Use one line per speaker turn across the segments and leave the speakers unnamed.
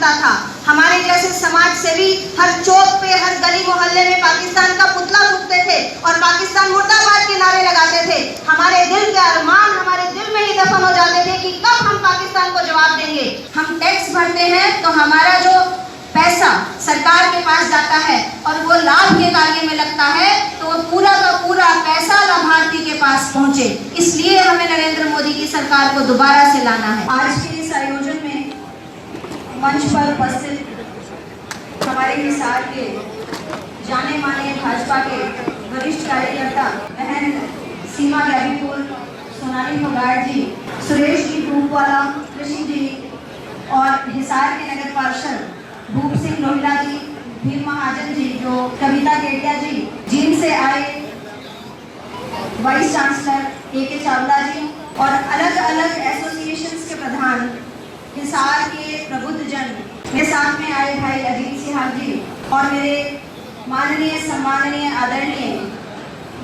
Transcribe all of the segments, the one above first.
बनता था। हमारे जैसे समाज सेवी हर चौक पे, हर गली मोहल्ले में पाकिस्तान का पुतला फूंकते थे और पाकिस्तान मुर्दाबाद के नारे लगाते थे। हमारे दिल के अरमान हमारे दिल में ही दफन हो जाते थे कि कब हम पाकिस्तान को जवाब देंगे। हम टैक्स भरते हैं तो हमारा जो पैसा सरकार के पास जाता है और वो लाभ के कार्य में लगता है, तो वो पूरा का पूरा पैसा लाभार्थी के पास पहुंचे। इसलिए हमें नरेंद्र मोदी की सरकार को दोबारा से लाना है। आज के इस आयोजन में मंच पर उपस्थित हमारे हिसार के जाने माने भाजपा के वरिष्ठ कार्यकर्ता बहन सीमा गैबीपुर, सोनाली फोगाट जी, सुरेश जी धूपवाला, कृष्ण जी और हिसार के नगर पार्षद भूप सिंह लोहिला जी, भीम महाजन जी, जो कविता केटिया जी, जींद से आए वाइस चांसलर ए के चावला जी और अलग अलग एसोसिएशंस के प्रधान, हिसार के प्रबुद्धजन, मेरे साथ में आए भाई अजीत सिंह जी और मेरे माननीय सम्माननीय आदरणीय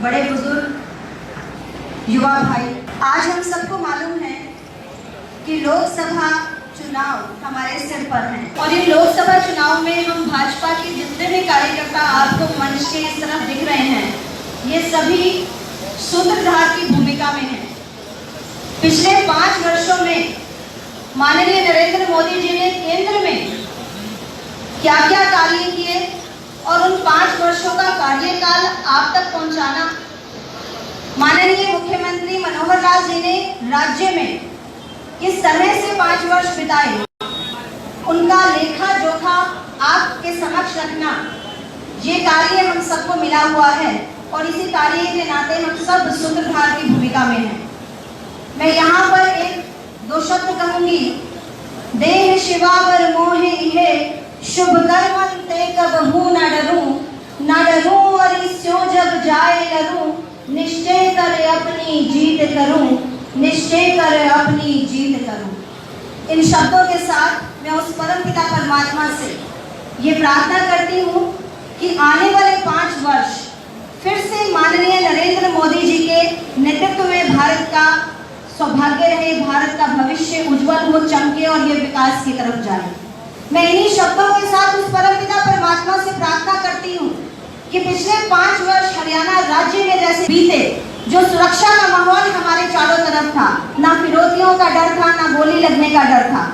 बड़े बुजुर्ग युवा भाई। आज हम सबको मालूम है कि लोकसभा चुनाव हमारे सिर पर हैं और इन लोकसभा चुनाव में हम भाजपा के जितने भी कार्यकर्ता आपको मंच के इस तरफ दिख रहे हैं, ये सभी सूत्रधार की भूमिका में हैं। पिछले 5 वर्षों में माननीय नरेंद्र मोदी जी ने केंद्र में क्या क्या कार्य किए और उन 5 वर्षों का कार्यकाल आप तक पहुंचाना। माननीय मुख्यमंत्री मनोहर लाल जी ने राज्य में किस तरह से 5 वर्ष बिताए, उनका लेखा जोखा आपके समक्ष रखना, ये कार्य हम सबको मिला हुआ है और इसी कार्य के नाते हम सब सूत्रधार की भूमिका में हैं। मैं यहाँ पर 1-2 शब्द कहूंगी। देह शिवावर मोहे इहे शुभ कर्मन ते कबहू न डरूं और स्यों जब जाए लरूं, निश्चय कर अपनी जीत करूं, निश्चय कर अपनी जीत करूं। इन शब्दों के साथ मैं उस परम पिता परमात्मा से ये प्रार्थना करती हूँ कि आने वाले 5 वर्ष फिर से माननीय नरेंद्र मोदी जी के नेतृत्व में भारत का सौभाग्य रहे, भारत का भविष्य उज्जवल हो, चमके और ये विकास की तरफ जाए। मैं इन्हीं शब्दों के साथ उस परम पिता परमात्मा से प्रार्थना करती हूँ कि पिछले 5 वर्ष हरियाणा राज्य में जैसे बीते, जो सुरक्षा का माहौल हमारे चारों तरफ था, ना फिरौतियों का डर था, ना गोली लगने का डर था।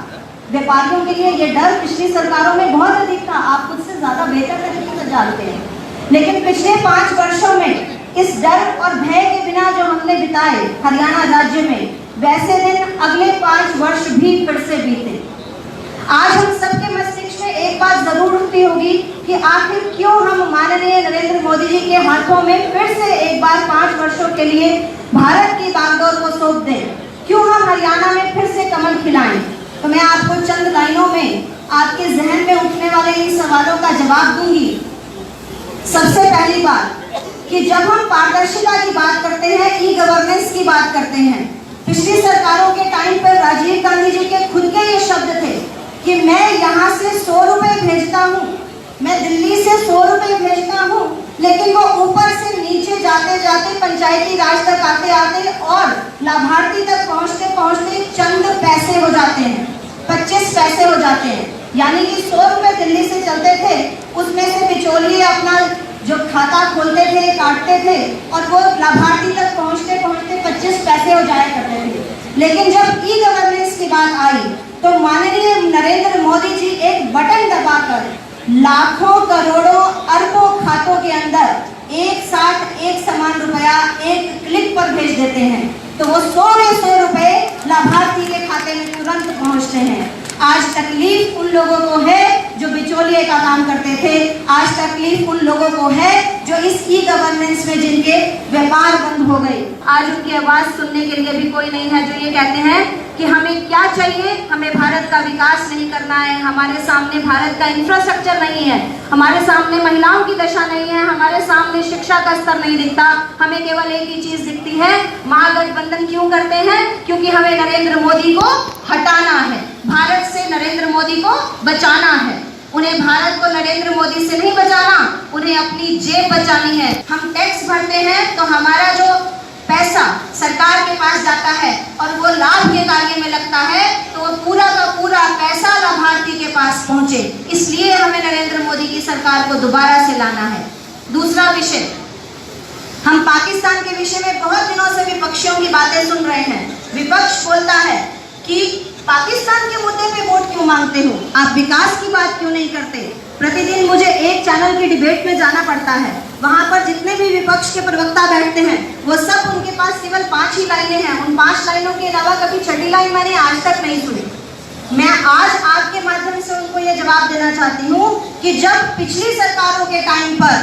व्यापारियों के लिए ये डर पिछली सरकारों में बहुत अधिक था, आप खुद से ज्यादा बेहतर तरीके से जानते हैं। लेकिन पिछले 5 वर्षों में इस डर और भय के बिना जो हमने बिताए हरियाणा राज्य में, वैसे दिन अगले 5 वर्ष भी फिर से बीते। आज हम सबके मस्तिष्क में एक बात जरूर उठती होगी कि आखिर क्यों हम माननीय नरेंद्र मोदी जी के हाथों में फिर से एक बार 5 वर्षों के लिए भारत की बागडोर को सौंप दें, क्यों हम हरियाणा में फिर से कमल खिलाएं। तो मैं आपको चंद लाइनों में आपके जहन में उठने वाले इन सवालों का जवाब दूंगी। सबसे पहली बात कि जब हम पारदर्शिता की बात करते हैं, ई गवर्नेंस की बात करते हैं, पिछली सरकारों के टाइम पर राजीव गांधी जी के खुद के ये शब्द थे कि मैं यहाँ से 100 रुपए भेजता हूँ, मैं दिल्ली से 100 रुपए भेजता हूँ, लेकिन वो ऊपर से नीचे जाते जाते पंचायती राज तक आते आते और लाभार्थी तक पहुँचते पहुँचते चंद पैसे हो जाते हैं, 25 पैसे हो जाते हैं। यानी कि 100 रुपए दिल्ली से चलते थे, उसमें से बिचौलिए अपना जो खाता खोलते थे, काटते थे और वो लाभार्थी तक पहुँचते पहुँचते 25 पैसे हो जाया करते थे। लेकिन जब ई गवर्नेंस की बात आई तो माननीय नरेंद्र मोदी जी एक बटन दबाकर लाखों करोड़ों अरबों खातों के अंदर एक साथ एक समान रुपया एक क्लिक पर भेज देते हैं, तो वो 100 रुपए लाभार्थी के खाते में तुरंत पहुंचते हैं। आज तकलीफ उन लोगों को है जो बिचौलिए का काम करते थे, आज तकलीफ उन लोगों को है जो इस ई गवर्नेंस में जिनके व्यापार बंद हो गए। आज उनकी आवाज सुनने के लिए भी कोई नहीं है जो ये कहते हैं कि हमें क्या चाहिए, हमें भारत का विकास नहीं करना है, हमारे सामने भारत का इंफ्रास्ट्रक्चर नहीं है, हमारे सामने महिलाओं की दशा नहीं है, हमारे सामने शिक्षा का स्तर नहीं दिखता, हमें केवल एक ही चीज दिखती है, महागठबंधन क्यों करते हैं? क्योंकि हमें नरेंद्र मोदी को हटाना है, भारत से नरेंद्र मोदी को बचाना है। उन्हें भारत को नरेंद्र मोदी से नहीं बचाना, उन्हें अपनी जेब बचानी है। हम टैक्स भरते हैं तो हमारा जो पैसा पैसा सरकार के पास जाता है और वो लाभ के कार्य में लगता है तो वो पूरा का पूरा पैसा लाभार्थी के पास पहुंचे। इसलिए हमें नरेंद्र मोदी की सरकार को दोबारा से लाना है। दूसरा विषय, हम पाकिस्तान के विषय में बहुत दिनों से विपक्षियों की बातें सुन रहे हैं। विपक्ष बोलता है कि पाकिस्तान के मुद्दे पे वोट क्यों मांगते हो, आप विकास की बात क्यों नहीं करते। प्रतिदिन मुझे एक चैनल की डिबेट में जाना पड़ता है, वहां पर जितने भी विपक्ष के प्रवक्ता बैठते हैं वो सब, उनके पास केवल 5 ही लाइनें हैं। उन 5 लाइनों के अलावा कभी छठी लाइन मैंने आज तक नहीं सुनी। मैं आज आपके माध्यम से उनको ये जवाब देना चाहती हूँ कि जब पिछली सरकारों के टाइम पर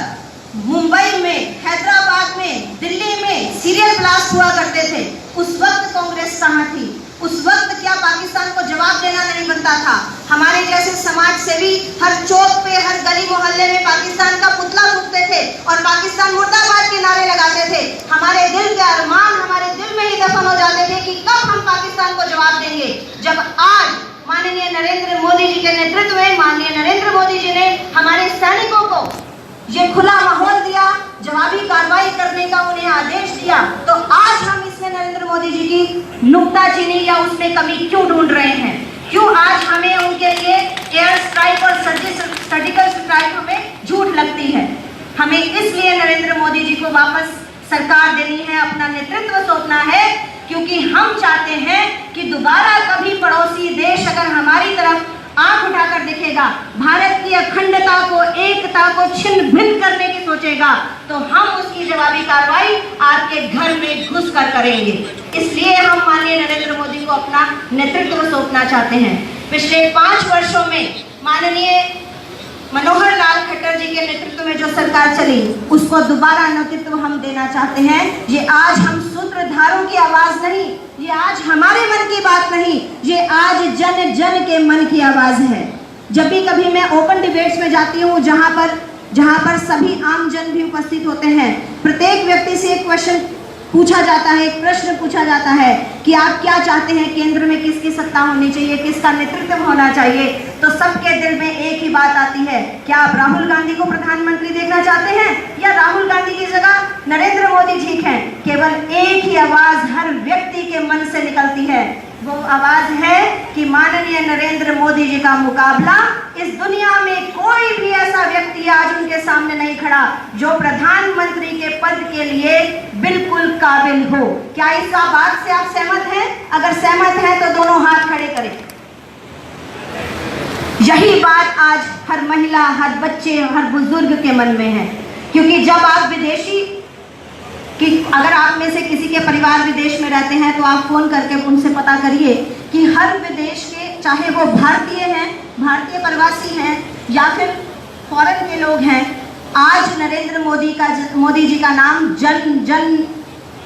मुंबई में, हैदराबाद में, दिल्ली में सीरियल ब्लास्ट हुआ करते थे, उस वक्त कांग्रेस कहाँ थी? उस वक्त क्या पाकिस्तान को जवाब देना नहीं बनता था? हमारे जैसे समाज सेवी हर चौक पे, हर गली मोहल्ले में पाकिस्तान का पुतला फूंकते थे और पाकिस्तान मुर्दाबाद के नारे लगाते थे। हमारे दिल के अरमान हमारे दिल में ही दफन हो जाते थे कि कब हम पाकिस्तान को जवाब देंगे। जब आज माननीय नरेंद्र मोदी जी के नेतृत्व में माननीय नरेंद्र मोदी जी ने हमारे सैनिकों को ये खुला माहौल दिया, जवाबी कार्रवाई करने का उन्हें आदेश दिया, तो आज हम इसमें नरेंद्र मोदी जी की नुक्ताचीनी या उसमें कमी क्यों ढूंढ रहे हैं? क्यों आज हमें उनके लिए एयर स्ट्राइक और सर्जिकल स्ट्राइक हमें झूठ लगती है? हमें इसलिए नरेंद्र मोदी जी को वापस सरकार देनी है, अपना नेतृत्व सौंपना है, क्योंकि हम चाहते हैं कि दोबारा कभी पड़ोसी देश अगर हमारी तरफ आंख उठाकर देखेगा, भारत की अखंडता को, एकता को छिन्न भिन्न करने की सोचेगा, तो हम उसकी जवाबी कार्रवाई आपके घर में घुसकर करेंगे। इसलिए हम माननीय नरेंद्र मोदी को अपना नेतृत्व सौंपना चाहते हैं। पिछले 5 वर्षों में माननीय मनोहर लाल खट्टर जी के नेतृत्व में जो सरकार चली, उसको दोबारा नेतृत्व हम देना चाहते हैं। ये आज हम सूत्रधारों की आवाज नहीं, ये आज हमारे मन की बात नहीं, ये आज जन जन के मन की आवाज है। जब भी कभी मैं ओपन डिबेट्स में जाती हूँ, जहाँ पर सभी आम जन भी उपस्थित होते हैं, प्रत्येक व्यक्ति से एक क्वेश्चन पूछा जाता है, एक प्रश्न पूछा जाता है कि आप क्या चाहते हैं, केंद्र में किसकी सत्ता होनी चाहिए, किसका नेतृत्व होना चाहिए, तो सबके दिल में एक ही बात आती है, क्या आप राहुल गांधी को प्रधानमंत्री देखना चाहते हैं या राहुल गांधी की जगह नरेंद्र मोदी जी हैं? केवल एक ही आवाज हर व्यक्ति के मन से निकलती है, वो आवाज है कि माननीय नरेंद्र मोदी जी का मुकाबला इस दुनिया में कोई भी ऐसा व्यक्ति आज उनके सामने नहीं खड़ा जो प्रधानमंत्री के पद के लिए बिल्कुल काबिल हो। क्या इस बात से आप सहमत हैं? अगर सहमत हैं तो दोनों हाथ खड़े करें। यही बात आज हर महिला, हर बच्चे, हर बुजुर्ग के मन में है, क्योंकि जब आप विदेशी कि अगर आप में से किसी के परिवार विदेश में रहते हैं तो आप फोन करके उनसे पता करिए कि हर विदेश के, चाहे वो भारतीय हैं, भारतीय प्रवासी हैं या फिर फॉरेन के लोग हैं, आज नरेंद्र मोदी जी का नाम जन जन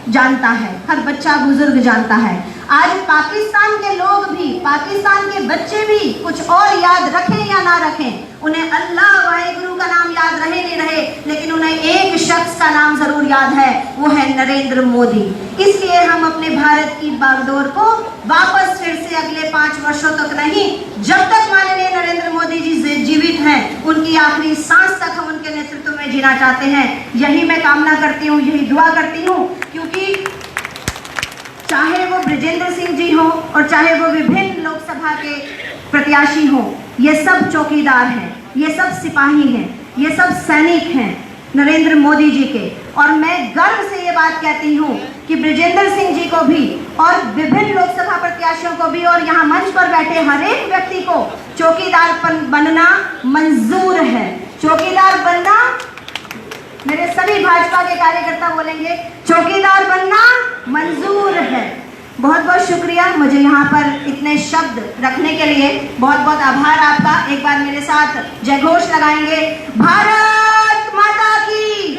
जानता है, हर बच्चा बुजुर्ग जानता है। आज पाकिस्तान के लोग भी, पाकिस्तान के बच्चे भी कुछ और याद रखें या ना रखें, उन्हें अल्लाह वाहिगुरु का नाम याद रहे नहीं रहे, लेकिन उन्हें एक शख्स का नाम जरूर याद है, वो है नरेंद्र मोदी। इसलिए हम अपने भारत की बागडोर को वापस फिर से अगले 5 वर्षों तक नहीं, जब तक माननीय नरेंद्र मोदी जी जीवित हैं, उनकी आखिरी सांस तक हम उनके नेतृत्व में जीना चाहते हैं। यही मैं कामना करती हूँ, यही दुआ करती हूँ, क्योंकि चाहे वो ब्रिजेंद्र सिंह जी हो और चाहे वो विभिन्न लोकसभा के प्रत्याशी हो, ये सब चौकीदार हैं, ये सब सिपाही हैं, ये सब सैनिक हैं नरेंद्र मोदी जी के। और मैं गर्व से ये बात कहती हूँ कि ब्रिजेंद्र सिंह जी को भी और विभिन्न लोकसभा प्रत्याशियों को भी और यहाँ मंच पर बैठे हर एक व्यक्ति को चौकीदार बनना मंजूर है। चौकीदार बनना, मेरे सभी भाजपा के कार्यकर्ता बोलेंगे, चौकीदार बनना मंजूर है। बहुत बहुत शुक्रिया मुझे यहाँ पर इतने शब्द रखने के लिए, बहुत बहुत आभार आपका। एक बार मेरे साथ जय घोष लगाएंगे, भारत माता की।